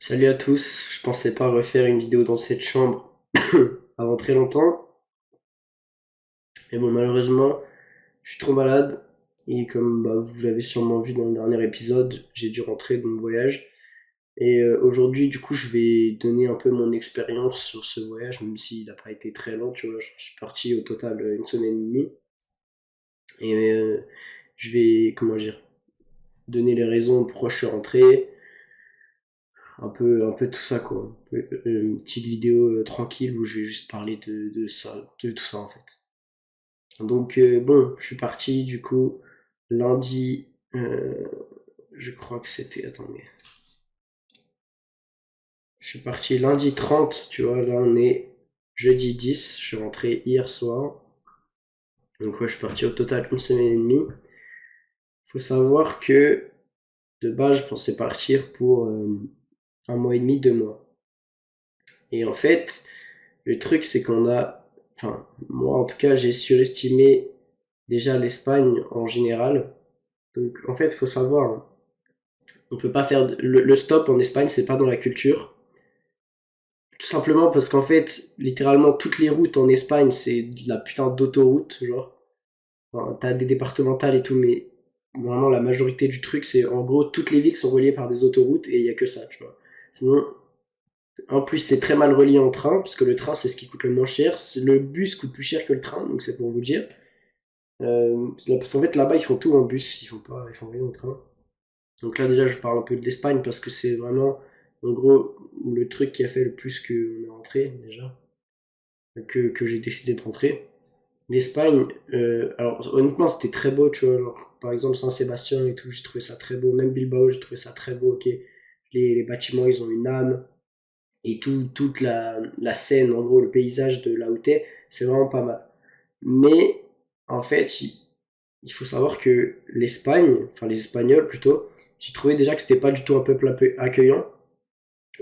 Salut à tous, je pensais pas refaire une vidéo dans cette chambre avant très longtemps, mais bon malheureusement je suis trop malade et comme vous l'avez sûrement vu dans le dernier épisode, j'ai dû rentrer de mon voyage et aujourd'hui du coup je vais donner un peu mon expérience sur ce voyage même s'il n'a pas été très long, tu vois, je suis parti au total une semaine et demie et je vais comment dire donner les raisons pourquoi je suis rentré, un peu tout ça quoi. Une petite vidéo tranquille où je vais juste parler de ça, de tout ça en fait. Donc bon, je suis parti du coup lundi, je crois que c'était, attendez, je suis parti lundi 30, tu vois, là on est jeudi 10, je suis rentré hier soir. Donc ouais, je suis parti au total une semaine et demie. Faut savoir que de base je pensais partir pour un mois et demi, 2 mois. Et en fait, le truc, c'est enfin, moi en tout cas, j'ai surestimé déjà l'Espagne en général. Donc, en fait, faut savoir, hein, on peut pas faire le stop en Espagne, c'est pas dans la culture. Tout simplement parce qu'en fait, littéralement, toutes les routes en Espagne, c'est de la putain d'autoroute, genre. Enfin, t'as des départementales et tout, mais vraiment la majorité du truc, c'est en gros, toutes les villes sont reliées par des autoroutes et il y a que ça, tu vois. Sinon, en plus, c'est très mal relié en train, parce que le train, c'est ce qui coûte le moins cher. Le bus coûte plus cher que le train, donc c'est pour vous dire. Parce qu'en fait, là-bas, ils font tout en bus, ils font rien en train. Donc là, déjà, je parle un peu de l'Espagne, parce que c'est vraiment, en gros, le truc qui a fait le plus qu'on est rentré, déjà, que j'ai décidé de rentrer. L'Espagne, alors honnêtement, c'était très beau, tu vois, genre, par exemple, Saint-Sébastien et tout, j'ai trouvé ça très beau. Même Bilbao, j'ai trouvé ça très beau, ok. Les bâtiments, ils ont une âme et toute la scène, en gros, le paysage de là où t'es, c'est vraiment pas mal. Mais, en fait, il faut savoir que l'Espagne, enfin les Espagnols plutôt, j'ai trouvé déjà que c'était pas du tout un peuple accueillant.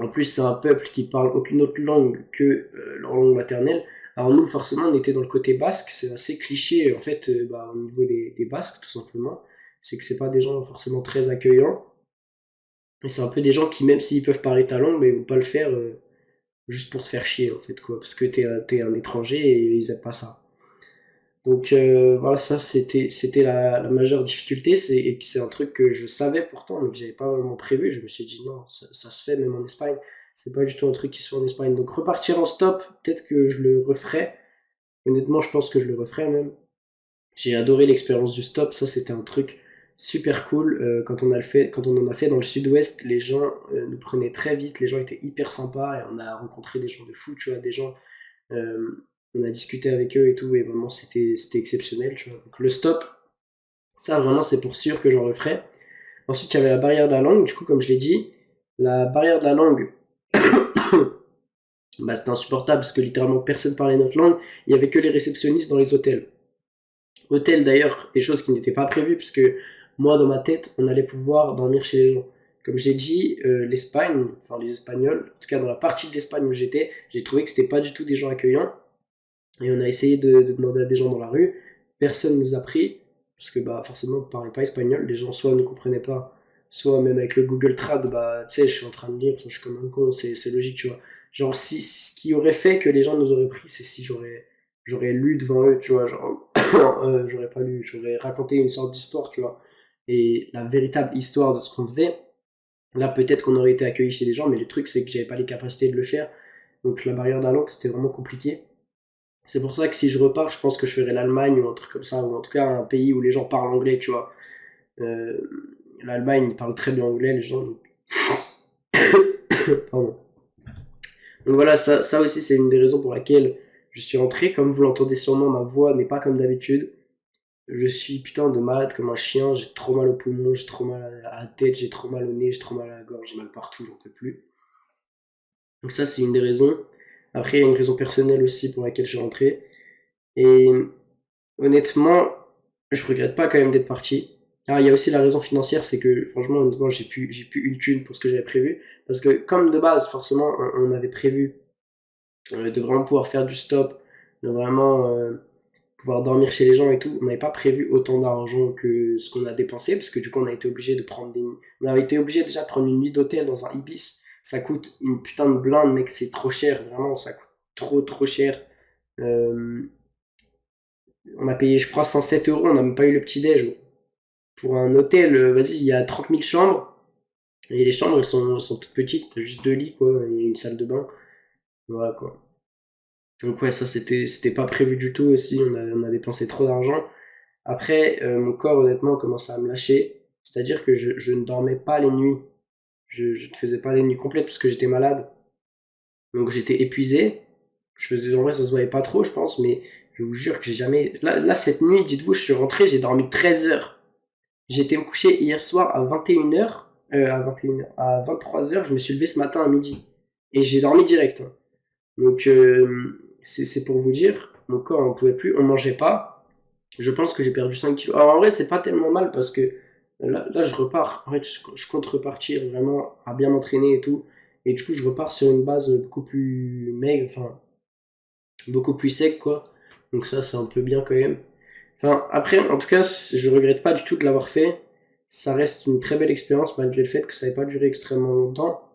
En plus, c'est un peuple qui parle aucune autre langue que leur langue maternelle. Alors nous, forcément, on était dans le côté basque, c'est assez cliché, en fait, au niveau des Basques, tout simplement. C'est que c'est pas des gens forcément très accueillants. Et c'est un peu des gens qui, même s'ils peuvent parler ta langue, mais ils vont pas le faire juste pour se faire chier en fait quoi, parce que t'es un étranger et ils aiment pas ça. Donc voilà, ça c'était la majeure difficulté, et c'est un truc que je savais pourtant mais que j'avais pas vraiment prévu. Je me suis dit non, ça se fait même en Espagne, c'est pas du tout un truc qui se fait en Espagne. Donc repartir en stop, peut-être que je le referai. Honnêtement, je pense que je le referai même. J'ai adoré l'expérience du stop, ça c'était un truc super cool. Quand on en a fait dans le sud-ouest, les gens nous prenaient très vite, les gens étaient hyper sympas et on a rencontré des gens de fou, tu vois, des gens, on a discuté avec eux et tout, et vraiment c'était exceptionnel, tu vois. Donc le stop, ça vraiment c'est pour sûr que j'en referai. Ensuite il y avait la barrière de la langue, du coup comme je l'ai dit, la barrière de la langue, c'était insupportable parce que littéralement personne parlait notre langue, il y avait que les réceptionnistes dans les hôtels. Hôtel d'ailleurs, des choses qui n'étaient pas prévues, puisque moi dans ma tête, on allait pouvoir dormir chez les gens. Comme j'ai dit, l'Espagne, enfin les Espagnols, en tout cas dans la partie de l'Espagne où j'étais, j'ai trouvé que c'était pas du tout des gens accueillants. Et on a essayé de demander à des gens dans la rue, personne nous a pris, parce que forcément on ne parlait pas espagnol, les gens soit ne comprenaient pas, soit même avec le Google Trad, tu sais, je suis en train de lire, je suis comme un con, c'est logique, tu vois. Genre, si, ce qui aurait fait que les gens nous auraient pris, c'est si j'aurais lu devant eux, tu vois, genre, j'aurais pas lu, j'aurais raconté une sorte d'histoire, tu vois. Et la véritable histoire de ce qu'on faisait, là peut-être qu'on aurait été accueillis chez des gens, mais le truc c'est que j'avais pas les capacités de le faire. Donc la barrière de la langue, c'était vraiment compliqué. C'est pour ça que si je repars, je pense que je ferai l'Allemagne ou un truc comme ça, ou en tout cas un pays où les gens parlent anglais, tu vois. Euh, L'Allemagne, ils parlent très bien anglais, les gens. Pardon. Donc voilà, ça aussi, c'est une des raisons pour laquelle je suis rentré. Comme vous l'entendez sûrement, ma voix n'est pas comme d'habitude. Je suis putain de malade comme un chien, j'ai trop mal aux poumons, j'ai trop mal à la tête, j'ai trop mal au nez, j'ai trop mal à la gorge, j'ai mal partout, j'en peux plus. Donc ça, c'est une des raisons. Après, il y a une raison personnelle aussi pour laquelle je suis rentré. Et honnêtement, je regrette pas quand même d'être parti. Ah, il y a aussi la raison financière, c'est que franchement, honnêtement, j'ai plus une thune pour ce que j'avais prévu. Parce que comme de base, forcément, on avait prévu de vraiment pouvoir faire du stop, de vraiment pouvoir dormir chez les gens et tout. On n'avait pas prévu autant d'argent que ce qu'on a dépensé, parce que du coup, on a été obligé déjà de prendre une nuit d'hôtel dans un Ibis. Ça coûte une putain de blinde, mec, c'est trop cher, vraiment, ça coûte trop cher. Euh, on a payé, je crois, 107 euros, on n'a même pas eu le petit-déj, gros. Pour un hôtel, vas-y, il y a 30 000 chambres, et les chambres, elles sont toutes petites, t'as juste deux lits, quoi, et une salle de bain. Voilà, quoi. Donc ouais, ça, c'était pas prévu du tout aussi, on a dépensé trop d'argent. Après, mon corps, honnêtement, commençait à me lâcher. C'est-à-dire que je ne dormais pas les nuits. Je ne faisais pas les nuits complètes parce que j'étais malade. Donc j'étais épuisé. En vrai, ça se voyait pas trop, je pense, mais je vous jure que j'ai jamais. Là, cette nuit, dites-vous, je suis rentré, j'ai dormi 13 heures. J'ai été me coucher hier soir à 21 heures. À 21 heures, à 23 heures, je me suis levé ce matin à midi. Et j'ai dormi direct, hein. Donc, c'est pour vous dire, mon corps on pouvait plus, on mangeait pas. Je pense que j'ai perdu 5 kilos. Alors en vrai, c'est pas tellement mal parce que là je repars. En fait, je compte repartir vraiment à bien m'entraîner et tout. Et du coup, je repars sur une base beaucoup plus maigre, enfin, beaucoup plus sec, quoi. Donc ça, c'est un peu bien quand même. Enfin, après, en tout cas, je regrette pas du tout de l'avoir fait. Ça reste une très belle expérience malgré le fait que ça n'ait pas duré extrêmement longtemps.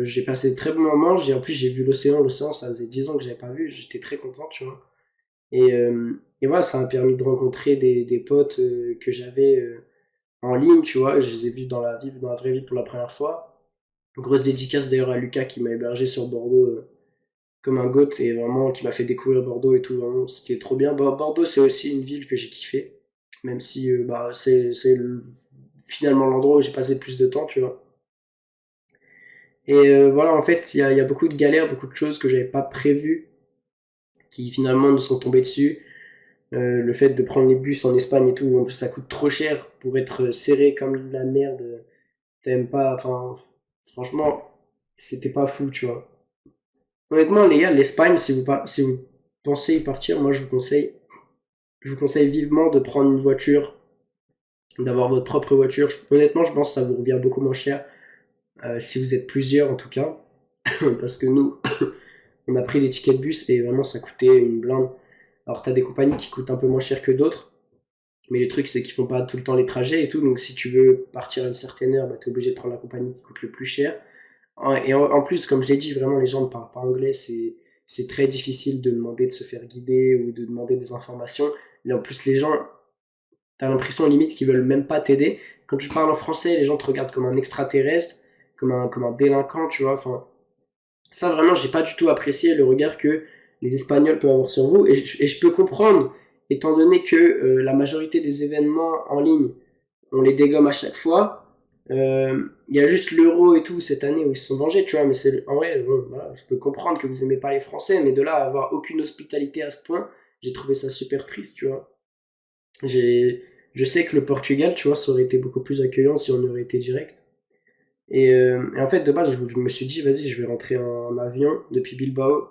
J'ai passé de très bons moments. En plus, j'ai vu l'océan, ça faisait 10 ans que j'avais pas vu. J'étais très content, tu vois. Et voilà, ça m'a permis de rencontrer des potes que j'avais en ligne, tu vois. Je les ai vus dans la vraie vie pour la première fois. Grosse dédicace d'ailleurs à Lucas qui m'a hébergé sur Bordeaux comme un goth et vraiment qui m'a fait découvrir Bordeaux et tout. Vraiment, c'était trop bien. Bordeaux, c'est aussi une ville que j'ai kiffé. Même si bah, finalement l'endroit où j'ai passé le plus de temps, tu vois. Et voilà, en fait, il y a beaucoup de galères, beaucoup de choses que j'avais pas prévues qui finalement nous sont tombées dessus. Le fait de prendre les bus en Espagne et tout, en plus ça coûte trop cher pour être serré comme de la merde. T'aimes pas, enfin, franchement, c'était pas fou, tu vois. Honnêtement, les gars, l'Espagne, si vous pensez y partir, moi je vous conseille vivement de prendre une voiture, d'avoir votre propre voiture. Honnêtement, je pense que ça vous revient beaucoup moins cher, si vous êtes plusieurs en tout cas, parce que nous, on a pris les tickets de bus et vraiment ça coûtait une blinde. Alors t'as des compagnies qui coûtent un peu moins cher que d'autres, mais le truc, c'est qu'ils font pas tout le temps les trajets et tout. Donc, si tu veux partir à une certaine heure, bah, tu es obligé de prendre la compagnie qui coûte le plus cher. Et en plus, comme je l'ai dit, vraiment, les gens ne parlent pas anglais. C'est très difficile de demander de se faire guider ou de demander des informations. Et en plus, les gens, t'as l'impression limite qu'ils veulent même pas t'aider. Quand tu parles en français, les gens te regardent comme un extraterrestre, comme un délinquant, tu vois. Enfin, ça, vraiment, j'ai pas du tout apprécié le regard que les Espagnols peuvent avoir sur vous. Et je peux comprendre, étant donné que la majorité des événements en ligne, on les dégomme à chaque fois. Il y a juste l'euro et tout cette année où ils se sont vengés, tu vois. Mais en vrai, bon, voilà, je peux comprendre que vous aimez pas les Français, mais de là à avoir aucune hospitalité à ce point, j'ai trouvé ça super triste, tu vois. J'ai, je sais que le Portugal, tu vois, ça aurait été beaucoup plus accueillant si on aurait été direct. Et en fait, de base, je me suis dit, vas-y, je vais rentrer en avion depuis Bilbao.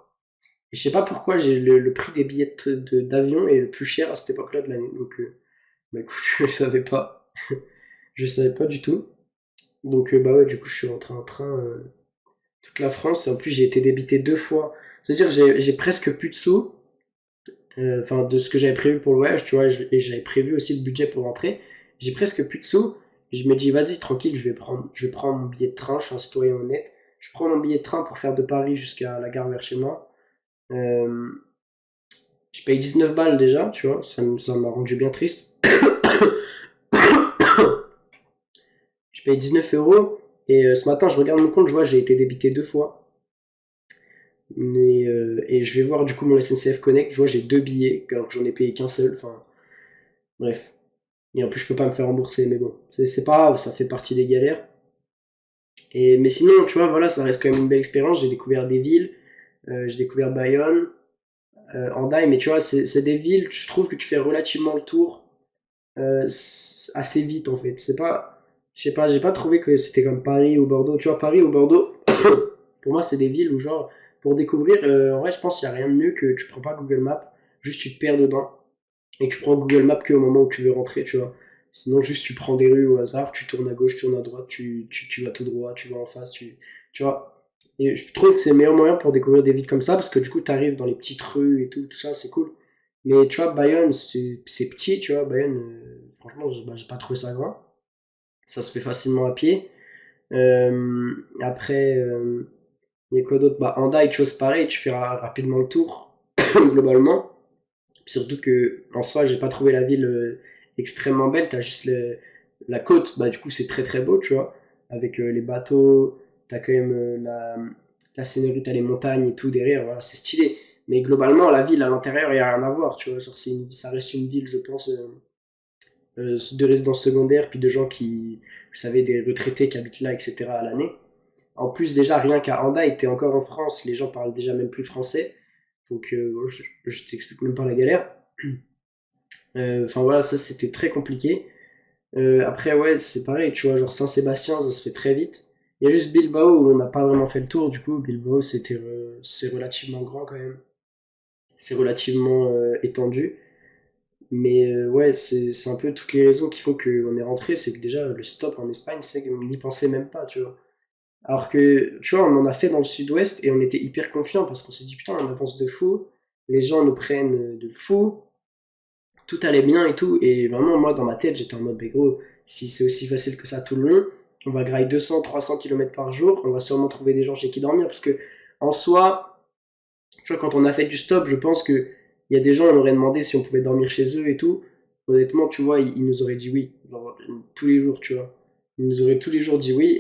Et je sais pas pourquoi le prix des billets d'avion est le plus cher à cette époque-là de l'année. Donc, bah écoute, je savais pas. Je savais pas du tout. Donc, bah ouais, du coup, je suis rentré en train toute la France. Et en plus, j'ai été débité 2 fois. C'est-à-dire, j'ai presque plus de sous. Enfin, de ce que j'avais prévu pour le voyage, tu vois. Et j'avais prévu aussi le budget pour rentrer. J'ai presque plus de sous. Je me dis, vas-y, tranquille, je vais prendre mon billet de train. Je suis un citoyen honnête. Je prends mon billet de train pour faire de Paris jusqu'à la gare vers chez moi. Euh, je paye 19 balles déjà, tu vois. Ça m'a rendu bien triste. Je paye 19 euros. Et ce matin, je regarde mon compte, je vois, j'ai été débité 2 fois. Et je vais voir du coup mon SNCF Connect, je vois j'ai 2 billets, alors que j'en ai payé qu'un seul, enfin bref. Et en plus je peux pas me faire rembourser, mais bon, c'est pas grave, ça fait partie des galères. Mais sinon, tu vois, voilà, ça reste quand même une belle expérience, j'ai découvert des villes, j'ai découvert Bayonne, Hendaye, mais tu vois, c'est des villes, je trouve que tu fais relativement le tour assez vite en fait. Je sais pas, j'ai pas trouvé que c'était comme Paris ou Bordeaux. Tu vois, Paris ou Bordeaux, pour moi, c'est des villes où, genre, pour découvrir, en vrai, je pense qu'il n'y a rien de mieux que tu prends pas Google Maps, juste tu te perds dedans, et que tu prends Google Maps qu'au moment où tu veux rentrer, tu vois. Sinon, juste tu prends des rues au hasard, tu tournes à gauche, tu tournes à droite, tu vas tout droit, tu vas en face, tu vois. Et je trouve que c'est le meilleur moyen pour découvrir des villes comme ça, parce que du coup, tu arrives dans les petites rues et tout ça, c'est cool. Mais tu vois, Bayonne, c'est petit, tu vois. Bayonne, franchement, j'ai pas trouvé ça grand. Ça se fait facilement à pied. Après, il y a quoi d'autre? Bah, Hendaye, chose pareille, tu fais rapidement le tour, globalement. Surtout que, en soi, j'ai pas trouvé la ville extrêmement belle, t'as juste la côte, bah, du coup, c'est très très beau, tu vois. Avec les bateaux, t'as quand même la scenerie, t'as les montagnes et tout derrière, voilà, c'est stylé. Mais globalement, la ville à l'intérieur, il y a rien à voir, tu vois. Genre, ça reste une ville, je pense, de résidents secondaires, puis de gens qui, vous savez, des retraités qui habitent là, etc. à l'année. En plus, déjà, rien qu'à Hendaye, t'es encore en France, les gens parlent déjà même plus français. Donc, je t'explique même pas la galère. Enfin voilà, ça c'était très compliqué. Après, ouais, c'est pareil, tu vois, genre Saint-Sébastien, ça se fait très vite. Il y a juste Bilbao où on n'a pas vraiment fait le tour, du coup, Bilbao c'est relativement grand quand même. C'est relativement étendu. Mais ouais, c'est un peu toutes les raisons qui font qu'on est rentré, c'est que déjà le stop en Espagne, c'est qu'on n'y pensait même pas, tu vois. Alors que, tu vois, on en a fait dans le sud-ouest et on était hyper confiants parce qu'on s'est dit putain, on avance de fou, les gens nous prennent de fou, tout allait bien et tout. Et vraiment, moi, dans ma tête, j'étais en mode, mais gros, si c'est aussi facile que ça tout le long, on va grailler 200, 300 km par jour, on va sûrement trouver des gens chez qui dormir. Parce que, en soi, tu vois, quand on a fait du stop, je pense que il y a des gens, on aurait demandé si on pouvait dormir chez eux et tout. Honnêtement, tu vois, ils nous auraient dit oui, genre, tous les jours, tu vois. Ils nous auraient tous les jours dit oui.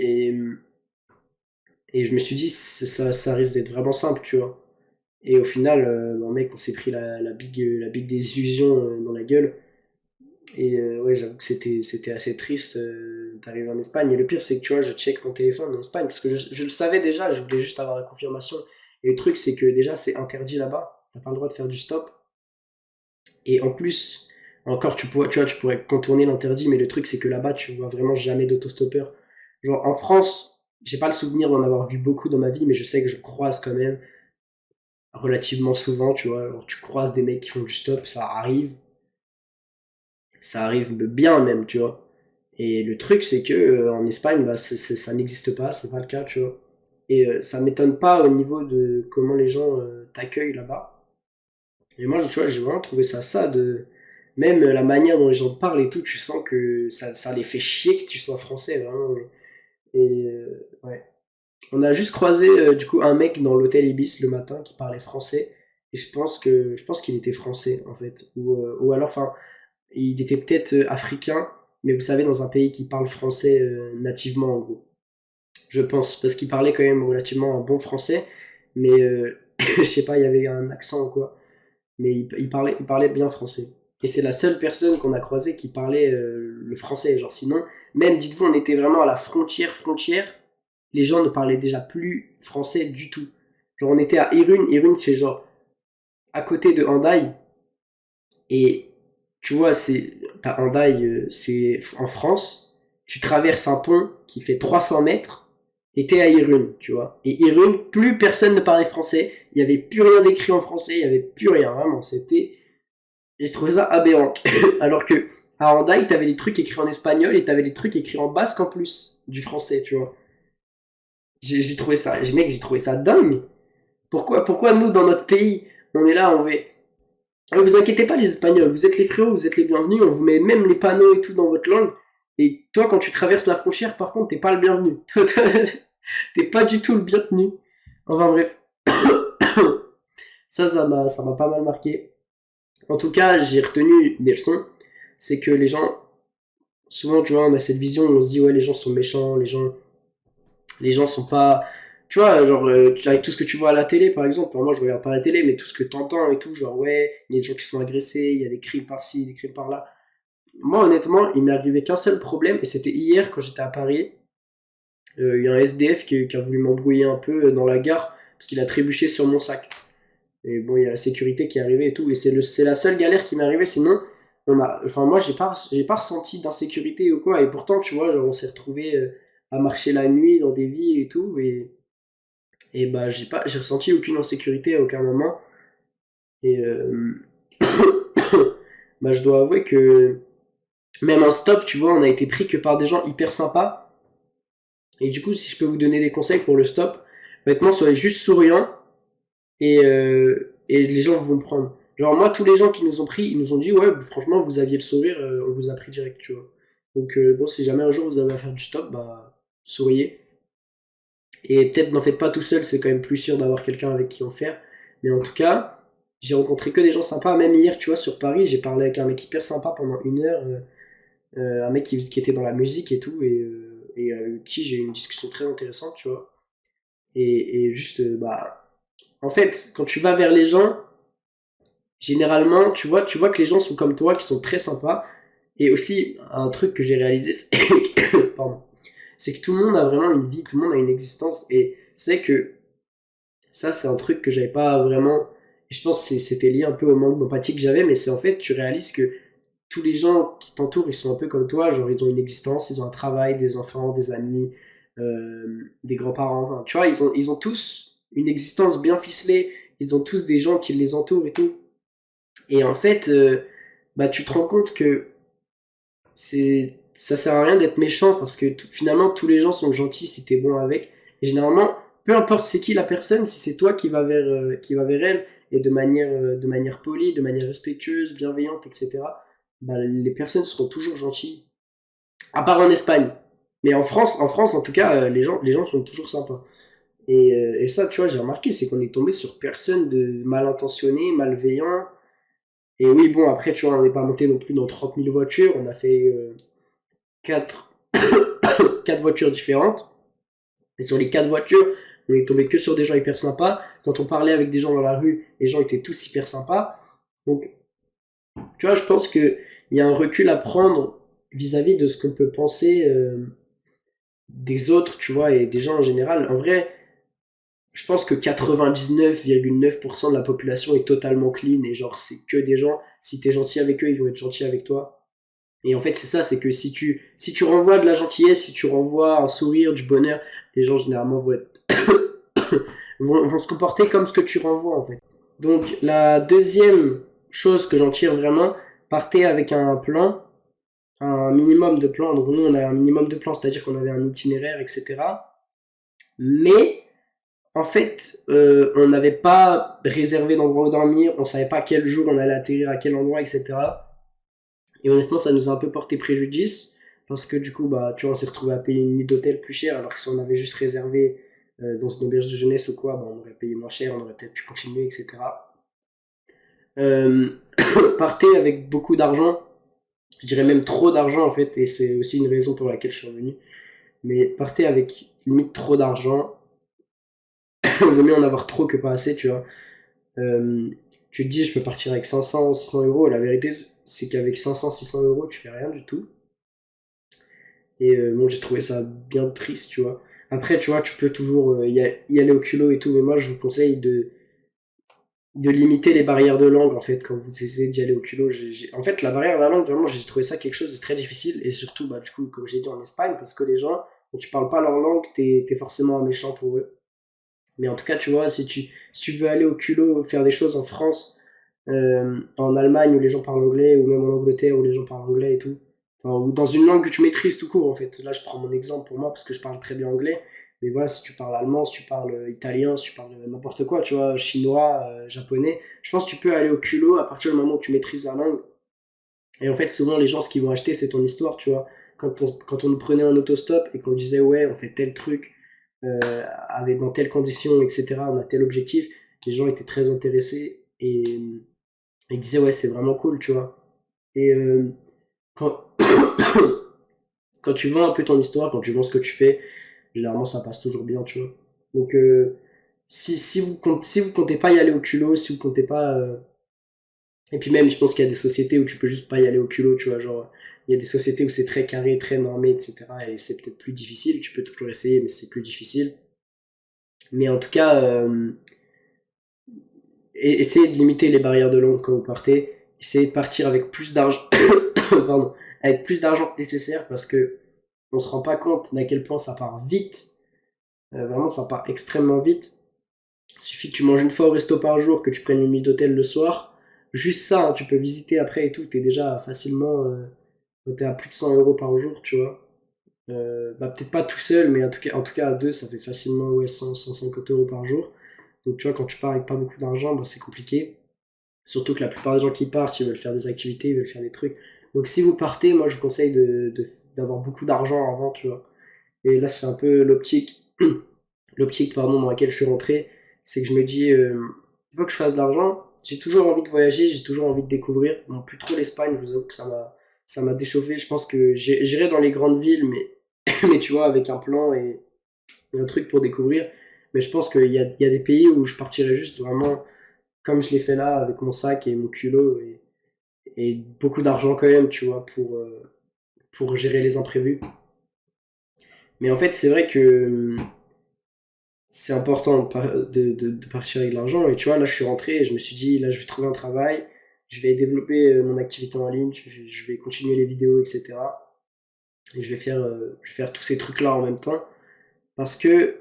Et je me suis dit, ça risque d'être vraiment simple, tu vois. Et au final, bah, mec, on s'est pris la big désillusion dans la gueule. Et ouais, j'avoue que c'était assez triste d'arriver en Espagne. Et le pire, c'est que tu vois, je check mon téléphone en Espagne parce que je le savais déjà, je voulais juste avoir la confirmation. Et le truc, c'est que déjà, c'est interdit là-bas. T'as pas le droit de faire du stop. Et en plus, encore, tu vois, tu pourrais contourner l'interdit, mais le truc, c'est que là-bas, tu vois vraiment jamais d'autostoppeur. Genre, en France, j'ai pas le souvenir d'en avoir vu beaucoup dans ma vie, mais je sais que je croise quand même relativement souvent, tu vois. Alors, tu croises des mecs qui font du stop, ça arrive bien même, tu vois. Et le truc, c'est que en Espagne, bah, ça n'existe pas, c'est pas le cas, tu vois. Et ça m'étonne pas au niveau de comment les gens t'accueillent là-bas. Et moi, tu vois, j'ai vraiment trouvé ça de même la manière dont les gens te parlent et tout, tu sens que ça les fait chier que tu sois français, vraiment. Et ouais. On a juste croisé du coup un mec dans l'hôtel Ibis le matin qui parlait français. Et je pense qu'il était français en fait. Ou alors, enfin, il était peut-être africain, mais vous savez, dans un pays qui parle français nativement, en gros. Je pense, parce qu'il parlait quand même relativement un bon français, mais je sais pas, il y avait un accent ou quoi. Mais il parlait bien français. Et c'est la seule personne qu'on a croisée qui parlait le français. Genre, sinon, même, dites-vous, on était vraiment à la frontière. Les gens ne parlaient déjà plus français du tout. Genre, on était à Irun. Irun, c'est genre à côté de Hendaye. Et tu vois, t'as Hendaye, c'est en France. Tu traverses un pont qui fait 300 mètres et t'es à Irun, tu vois. Et Irun, plus personne ne parlait français. Il n'y avait plus rien d'écrit en français. Il n'y avait plus rien, vraiment. J'ai trouvé ça aberrant. Alors que à Hendaye, t'avais les trucs écrits en espagnol et t'avais les trucs écrits en basque en plus du français, tu vois. J'ai trouvé ça dingue. Pourquoi nous, dans notre pays, on est là, on fait vous inquiétez pas les Espagnols, vous êtes les frérots, vous êtes les bienvenus, on vous met même les panneaux et tout dans votre langue. Et toi, quand tu traverses la frontière, par contre, t'es pas le bienvenu. T'es pas du tout le bienvenu. Enfin bref, ça m'a pas mal marqué. En tout cas, j'ai retenu des leçons. C'est que les gens, souvent, tu vois, on a cette vision où on se dit, ouais, les gens sont méchants, les gens sont pas. Tu vois, genre, avec tout ce que tu vois à la télé, par exemple, moi je regarde pas la télé, mais tout ce que t'entends et tout, genre, ouais, il y a des gens qui sont agressés, il y a des crimes par-ci, des crimes par-là. Moi, honnêtement, il m'est arrivé qu'un seul problème, et c'était hier quand j'étais à Paris. Il y a un SDF qui a voulu m'embrouiller un peu dans la gare, parce qu'il a trébuché sur mon sac. Et bon, il y a la sécurité qui est arrivée et tout, et c'est la seule galère qui m'est arrivée, sinon, enfin, moi, j'ai pas ressenti d'insécurité ou quoi, et pourtant, tu vois, genre, on s'est retrouvé à marcher la nuit dans des villes et tout, et bah, j'ai ressenti aucune insécurité à aucun moment. Et bah, je dois avouer que même en stop, tu vois, on a été pris que par des gens hyper sympas. Et du coup, si je peux vous donner des conseils pour le stop, honnêtement, soyez juste souriant et les gens vont me prendre. Genre, moi, tous les gens qui nous ont pris, ils nous ont dit, ouais, franchement, vous aviez le sourire, on vous a pris direct, tu vois. Donc, bon, si jamais un jour vous avez à faire du stop, bah, souriez. Et peut-être n'en faites pas tout seul, c'est quand même plus sûr d'avoir quelqu'un avec qui en faire. Mais en tout cas, j'ai rencontré que des gens sympas. Même hier, tu vois, sur Paris, j'ai parlé avec un mec hyper sympa pendant 1 heure. Un mec qui était dans la musique et tout. Et avec qui j'ai eu une discussion très intéressante, tu vois. Et juste, bah. En fait, quand tu vas vers les gens, généralement, tu vois que les gens sont comme toi, qui sont très sympas. Et aussi, un truc que j'ai réalisé, c'est pardon, c'est que tout le monde a vraiment une vie, tout le monde a une existence. Et c'est que ça, c'est un truc que j'avais pas vraiment. Je pense que c'était lié un peu au manque d'empathie que j'avais, mais c'est en fait, tu réalises que tous les gens qui t'entourent, ils sont un peu comme toi, genre ils ont une existence, ils ont un travail, des enfants, des amis, des grands-parents, enfin, tu vois, ils ont tous une existence bien ficelée, ils ont tous des gens qui les entourent et tout. Et en fait, bah, tu te rends compte que ça sert à rien d'être méchant parce que finalement tous les gens sont gentils si t'es bon avec. Et généralement, peu importe c'est qui la personne, si c'est toi qui va vers elle et de manière polie, de manière respectueuse, bienveillante, etc. Bah, les personnes seront toujours gentilles. À part en Espagne. Mais en France en tout cas, les gens sont toujours sympas. Et ça, tu vois, j'ai remarqué, c'est qu'on est tombé sur personne de mal intentionné, malveillant. Et oui, bon, après, tu vois, on n'est pas monté non plus dans 30 000 voitures. On a fait 4 quatre voitures différentes. Et sur les 4 voitures, on est tombé que sur des gens hyper sympas. Quand on parlait avec des gens dans la rue, les gens étaient tous hyper sympas. Donc, tu vois, je pense qu'il y a un recul à prendre vis-à-vis de ce qu'on peut penser des autres, tu vois, et des gens en général. En vrai, je pense que 99,9% de la population est totalement clean et genre, c'est que des gens, si t'es gentil avec eux, ils vont être gentils avec toi. Et en fait, c'est ça, c'est que si tu renvoies de la gentillesse, si tu renvoies un sourire, du bonheur, les gens généralement vont se comporter comme ce que tu renvoies en fait. Donc la deuxième chose que j'en tire vraiment, partez avec un plan, un minimum de plan. Donc nous on a un minimum de plan, c'est-à-dire qu'on avait un itinéraire, etc. Mais en fait, on n'avait pas réservé d'endroit où dormir, on savait pas quel jour on allait atterrir à quel endroit, etc. Et honnêtement, ça nous a un peu porté préjudice parce que du coup, bah, tu vois, on s'est retrouvé à payer une nuit d'hôtel plus cher alors que si on avait juste réservé dans une auberge de jeunesse ou quoi, bah, on aurait payé moins cher, on aurait peut-être pu continuer, etc. Euh, partez avec beaucoup d'argent, je dirais même trop d'argent en fait, et c'est aussi une raison pour laquelle je suis revenu. Mais partez avec limite trop d'argent, il vaut mieux en avoir trop que pas assez, tu vois. Euh, tu te dis, je peux partir avec 500, 600 euros, la vérité c'est qu'avec 500, 600 euros, tu fais rien du tout. Et bon, j'ai trouvé ça bien triste, tu vois. Après, tu vois, tu peux toujours y aller au culot et tout, mais moi, je vous conseille de limiter les barrières de langue, en fait, quand vous essayez d'y aller au culot. En fait, la barrière de la langue, vraiment, j'ai trouvé ça quelque chose de très difficile, et surtout, bah, du coup, comme j'ai dit, en Espagne, parce que les gens, quand tu parles pas leur langue, t'es forcément un méchant pour eux. Mais en tout cas, tu vois, si tu veux aller au culot, faire des choses en France, en Allemagne où les gens parlent anglais, ou même en Angleterre où les gens parlent anglais et tout. Enfin, ou dans une langue que tu maîtrises tout court en fait. Là, je prends mon exemple pour moi parce que je parle très bien anglais. Mais voilà, si tu parles allemand, si tu parles italien, si tu parles n'importe quoi, tu vois, chinois, japonais, je pense que tu peux aller au culot à partir du moment où tu maîtrises la langue. Et en fait, souvent, les gens, ce qu'ils vont acheter, c'est ton histoire, tu vois. Quand on nous prenait en autostop et qu'on disait, ouais, on fait tel truc, avec dans telles conditions, etc., on a tel objectif, les gens étaient très intéressés et disaient, ouais, c'est vraiment cool, tu vois. Et quand, quand tu vends un peu ton histoire, quand tu vends ce que tu fais, généralement ça passe toujours bien, tu vois. Donc si vous comptez pas y aller au culot, si vous comptez pas... Et puis même, je pense qu'il y a des sociétés où tu peux juste pas y aller au culot, tu vois, genre... Il y a des sociétés où c'est très carré, très normé, etc. Et c'est peut-être plus difficile, tu peux toujours essayer, mais c'est plus difficile. Mais en tout cas, essayez de limiter les barrières de langue quand vous partez. Essayez de partir avec plus d'argent, pardon, avec plus d'argent que nécessaire parce que on se rend pas compte d'à quel point ça part vite. Vraiment, ça part extrêmement vite. Il suffit que tu manges une fois au resto par jour, que tu prennes une nuit d'hôtel le soir. Juste ça, hein, tu peux visiter après et tout. T'es déjà facilement, t'es à plus de 100 euros par jour, tu vois. Bah, peut-être pas tout seul, mais en tout cas à deux, ça fait facilement ouais, 100, 150 euros par jour. Donc tu vois, quand tu pars avec pas beaucoup d'argent, bah, c'est compliqué. Surtout que la plupart des gens qui partent, ils veulent faire des activités, ils veulent faire des trucs. Donc si vous partez, moi je vous conseille d'avoir beaucoup d'argent avant, tu vois. Et là, c'est un peu l'optique pardon, dans laquelle je suis rentré. C'est que je me dis, il faut que je fasse de l'argent. J'ai toujours envie de voyager, j'ai toujours envie de découvrir. Bon, plus trop l'Espagne, je vous avoue que ça m'a déchauffé. Je pense que j'irai dans les grandes villes, mais tu vois, avec un plan et un truc pour découvrir. Mais je pense qu'il y a des pays où je partirais juste vraiment comme je l'ai fait là, avec mon sac et mon culot et beaucoup d'argent quand même, tu vois, pour gérer les imprévus. Mais en fait, c'est vrai que c'est important de partir avec de l'argent. Et tu vois, là, je suis rentré et je me suis dit, là, je vais trouver un travail, je vais développer mon activité en ligne, je vais continuer les vidéos, etc. Et je vais faire tous ces trucs-là en même temps. Parce que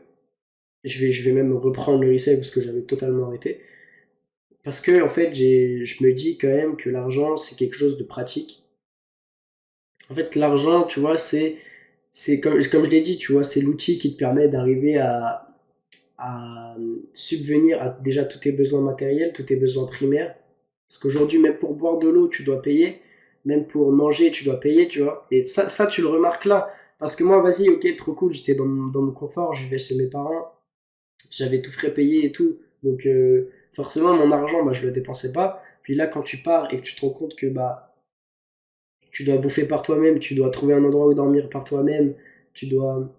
je vais même reprendre le resell parce que j'avais totalement arrêté. Parce que, en fait, je me dis quand même que l'argent, c'est quelque chose de pratique. En fait, l'argent, tu vois, c'est comme je l'ai dit, tu vois, c'est l'outil qui te permet d'arriver à subvenir à déjà tous tes besoins matériels, tous tes besoins primaires. Parce qu'aujourd'hui, même pour boire de l'eau, tu dois payer. Même pour manger, tu dois payer, tu vois. Et ça tu le remarques là. Parce que moi, vas-y, ok, trop cool, j'étais dans mon confort, je vais chez mes parents, j'avais tout frais payé et tout. Donc, forcément, mon argent, bah, je le dépensais pas. Puis là, quand tu pars et que tu te rends compte que bah, tu dois bouffer par toi-même, tu dois trouver un endroit où dormir par toi-même, tu dois.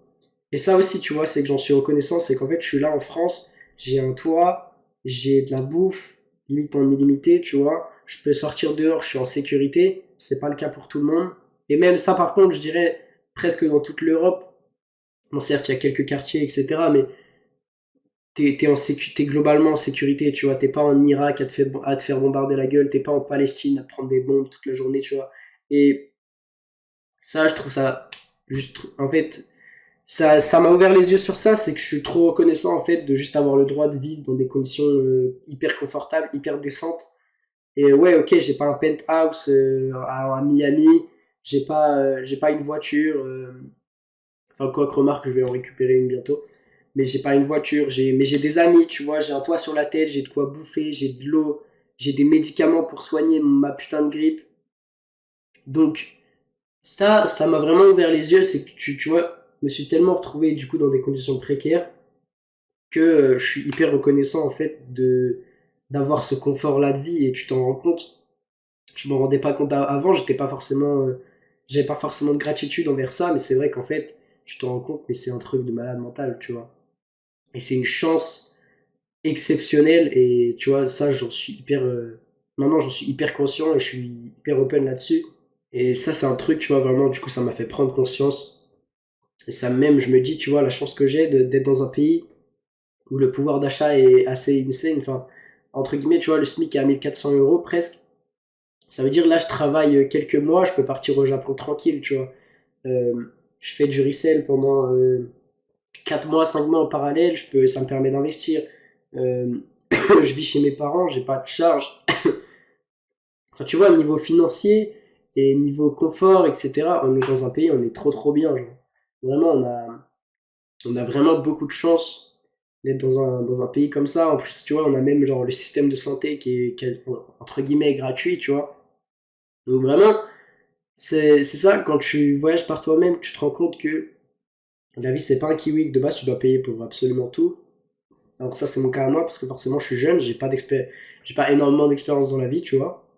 Et ça aussi, tu vois, c'est que j'en suis reconnaissant, c'est qu'en fait, je suis là en France, j'ai un toit, j'ai de la bouffe, limite en illimité, tu vois. Je peux sortir dehors, je suis en sécurité. C'est pas le cas pour tout le monde. Et même ça, par contre, je dirais presque dans toute l'Europe. Bon, certes, il y a quelques quartiers, etc. Mais t'es globalement en sécurité, tu vois. T'es pas en Irak à te faire bombarder la gueule, t'es pas en Palestine à te prendre des bombes toute la journée, tu vois. Et ça, je trouve ça juste. En fait, ça m'a ouvert les yeux sur ça, c'est que je suis trop reconnaissant en fait de juste avoir le droit de vivre dans des conditions hyper confortables, hyper décentes. Et ouais, ok, j'ai pas un penthouse à Miami, j'ai pas une voiture, enfin quoi que remarque, je vais en récupérer une bientôt, mais j'ai pas une voiture, mais j'ai des amis, tu vois, j'ai un toit sur la tête, j'ai de quoi bouffer, j'ai de l'eau, j'ai des médicaments pour soigner ma putain de grippe. Donc ça m'a vraiment ouvert les yeux, c'est que tu vois, je me suis tellement retrouvé du coup dans des conditions précaires que je suis hyper reconnaissant en fait de d'avoir ce confort là de vie et tu t'en rends compte. Je m'en rendais pas compte avant, j'avais pas forcément de gratitude envers ça, mais c'est vrai qu'en fait tu t'en rends compte, mais c'est un truc de malade mental, tu vois. Et c'est une chance exceptionnelle et tu vois ça maintenant j'en suis hyper conscient et je suis hyper open là-dessus. Et ça c'est un truc, tu vois, vraiment du coup ça m'a fait prendre conscience. Et ça même je me dis, tu vois, la chance que j'ai d'être dans un pays où le pouvoir d'achat est assez insane. Enfin, entre guillemets, tu vois, le SMIC est à 1 400 € presque. Ça veut dire là, je travaille quelques mois, je peux partir au Japon tranquille, tu vois. Je fais du resell pendant 4 mois, 5 mois en parallèle, ça me permet d'investir. Euh, je vis chez mes parents, j'ai pas de charge. Enfin, tu vois, niveau financier et niveau confort, etc., on est dans un pays, on est trop trop bien. Genre. Vraiment, on a vraiment beaucoup de chance d'être dans un pays comme ça. En plus, tu vois, on a même genre le système de santé qui est entre guillemets gratuit, tu vois. Donc vraiment, c'est ça, quand tu voyages par toi-même, tu te rends compte que la vie, c'est pas un kiwi, que de base, tu dois payer pour absolument tout. Alors ça, c'est mon cas à moi, parce que forcément, je suis jeune, j'ai pas énormément d'expérience dans la vie, tu vois.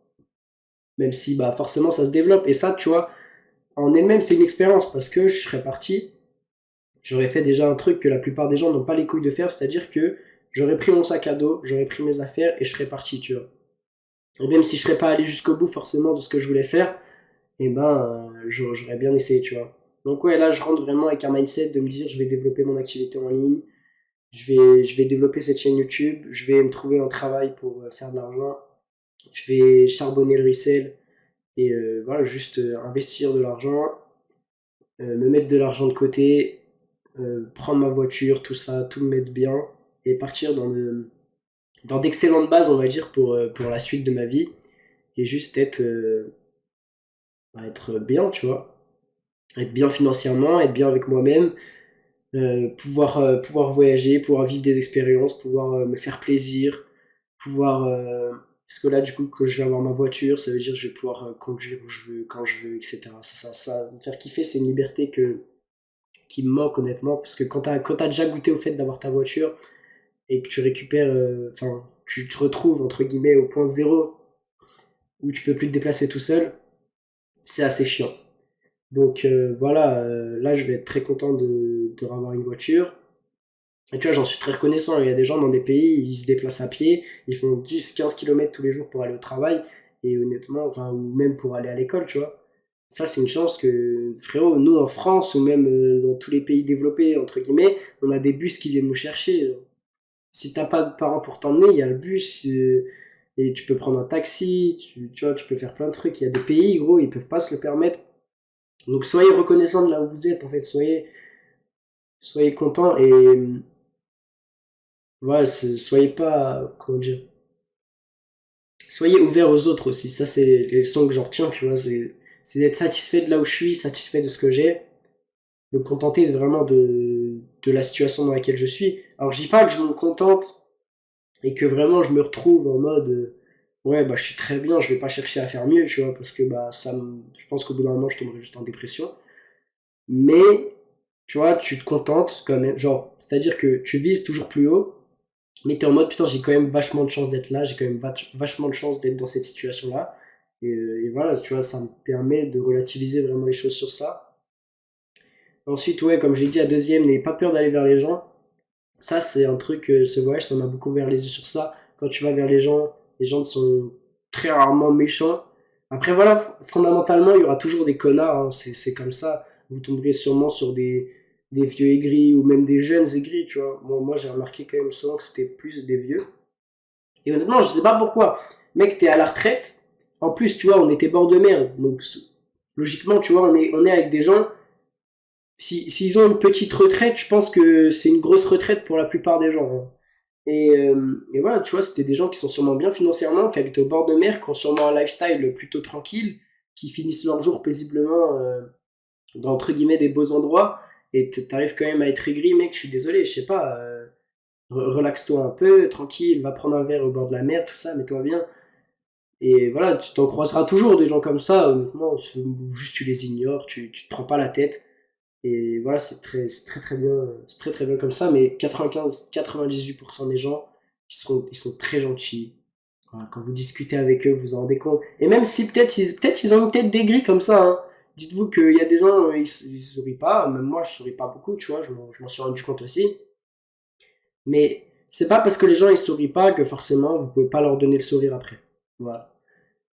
Même si, bah, forcément, ça se développe. Et ça, tu vois, en elle-même, c'est une expérience, parce que je serais parti, j'aurais fait déjà un truc que la plupart des gens n'ont pas les couilles de faire, c'est-à-dire que j'aurais pris mon sac à dos, j'aurais pris mes affaires et je serais parti, tu vois. Et même si je serais pas allé jusqu'au bout forcément de ce que je voulais faire, eh ben, j'aurais bien essayé, tu vois. Donc ouais, là, je rentre vraiment avec un mindset de me dire, je vais développer mon activité en ligne, je vais développer cette chaîne YouTube, je vais me trouver un travail pour faire de l'argent, je vais charbonner le resell et voilà, juste investir de l'argent, me mettre de l'argent de côté, prendre ma voiture, tout ça, tout me mettre bien et partir dans d'excellentes bases, on va dire, pour la suite de ma vie et juste être bien, tu vois. Être bien financièrement, être bien avec moi-même, pouvoir voyager, pouvoir vivre des expériences, pouvoir me faire plaisir, pouvoir. Parce que là, du coup, que je vais avoir ma voiture, ça veut dire que je vais pouvoir conduire où je veux, quand je veux, etc. Ça me faire kiffer, c'est une liberté qui me manque honnêtement, parce que quand t'as déjà goûté au fait d'avoir ta voiture et que tu récupères, enfin, tu te retrouves entre guillemets au point zéro où tu peux plus te déplacer tout seul, c'est assez chiant. Donc voilà, là je vais être très content de avoir une voiture. Et tu vois, j'en suis très reconnaissant. Il y a des gens dans des pays, ils se déplacent à pied, ils font 10-15 km tous les jours pour aller au travail, et honnêtement, enfin, ou même pour aller à l'école, tu vois. Ça, c'est une chance que, frérot, nous en France, ou même dans tous les pays développés, entre guillemets, on a des bus qui viennent nous chercher. Si t'as pas de parents pour t'emmener, il y a le bus, et tu peux prendre un taxi, tu vois, tu peux faire plein de trucs. Il y a des pays, gros, ils peuvent pas se le permettre. Donc soyez reconnaissants de là où vous êtes, en fait, soyez contents et voilà, soyez pas, comment dire, soyez ouverts aux autres aussi. Ça, c'est les leçons que j'en retiens, tu vois, c'est d'être satisfait de là où je suis, satisfait de ce que j'ai, me contenter vraiment de la situation dans laquelle je suis. Alors, je dis pas que je me contente et que vraiment je me retrouve en mode, ouais, bah, je suis très bien, je vais pas chercher à faire mieux, tu vois, parce que, bah, je pense qu'au bout d'un moment, je tomberai juste en dépression. Mais, tu vois, tu te contentes quand même, genre, c'est-à-dire que tu vises toujours plus haut, mais t'es en mode putain, j'ai quand même vachement de chance d'être là, j'ai quand même vachement de chance d'être dans cette situation-là. Et voilà, tu vois, ça me permet de relativiser vraiment les choses sur ça. Ensuite, ouais, comme j'ai dit à deuxième, n'ayez pas peur d'aller vers les gens. Ça, c'est un truc, ce voyage, ça m'a beaucoup ouvert les yeux sur ça. Quand tu vas vers les gens sont très rarement méchants. Après, voilà, fondamentalement, il y aura toujours des connards, hein, c'est comme ça. Vous tomberez sûrement sur des vieux aigris ou même des jeunes aigris, tu vois. Bon, moi, j'ai remarqué quand même souvent que c'était plus des vieux. Et honnêtement, je sais pas pourquoi. Mec, t'es à la retraite. En plus, tu vois, on était bord de mer. Donc, logiquement, tu vois, on est avec des gens. S'ils ont une petite retraite, je pense que c'est une grosse retraite pour la plupart des gens, hein. Et voilà, tu vois, c'était des gens qui sont sûrement bien financièrement, qui habitent au bord de mer, qui ont sûrement un lifestyle plutôt tranquille, qui finissent leur jour paisiblement dans, entre guillemets, des beaux endroits. Et t'arrives quand même à être aigri, mec, je suis désolé, je sais pas. Relaxe-toi un peu, tranquille, va prendre un verre au bord de la mer, tout ça, mets-toi bien. Et voilà, tu t'en croiseras toujours des gens comme ça, honnêtement, juste tu les ignores, tu te prends pas la tête. Et voilà, c'est très bien, c'est très très bien comme ça, mais 95-98% des gens, ils sont très gentils. Voilà, quand vous discutez avec eux, vous vous en rendez compte. Et même si peut-être ils ont une tête d'aigri comme ça, hein. Dites-vous qu'il y a des gens, ils sourient pas, même moi je souris pas beaucoup, tu vois, je m'en suis rendu compte aussi. Mais c'est pas parce que les gens ils sourient pas que forcément vous pouvez pas leur donner le sourire après. Voilà.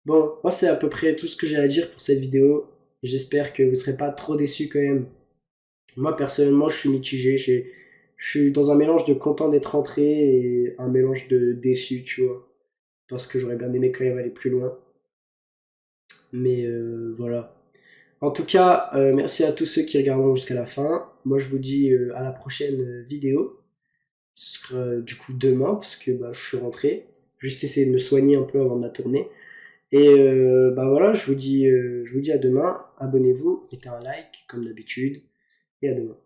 Bon, moi c'est à peu près tout ce que j'ai à dire pour cette vidéo. J'espère que vous serez pas trop déçus quand même. Moi personnellement je suis mitigé, je suis dans un mélange de content d'être rentré et un mélange de déçu, tu vois. Parce que j'aurais bien aimé quand même aller plus loin. Mais voilà. En tout cas, merci à tous ceux qui regarderont jusqu'à la fin. Moi je vous dis à la prochaine vidéo. Ce sera du coup demain parce que bah, je suis rentré. Juste essayer de me soigner un peu avant de la tournée. Et bah voilà, je vous dis à demain. Abonnez-vous, mettez un like comme d'habitude. Et à demain.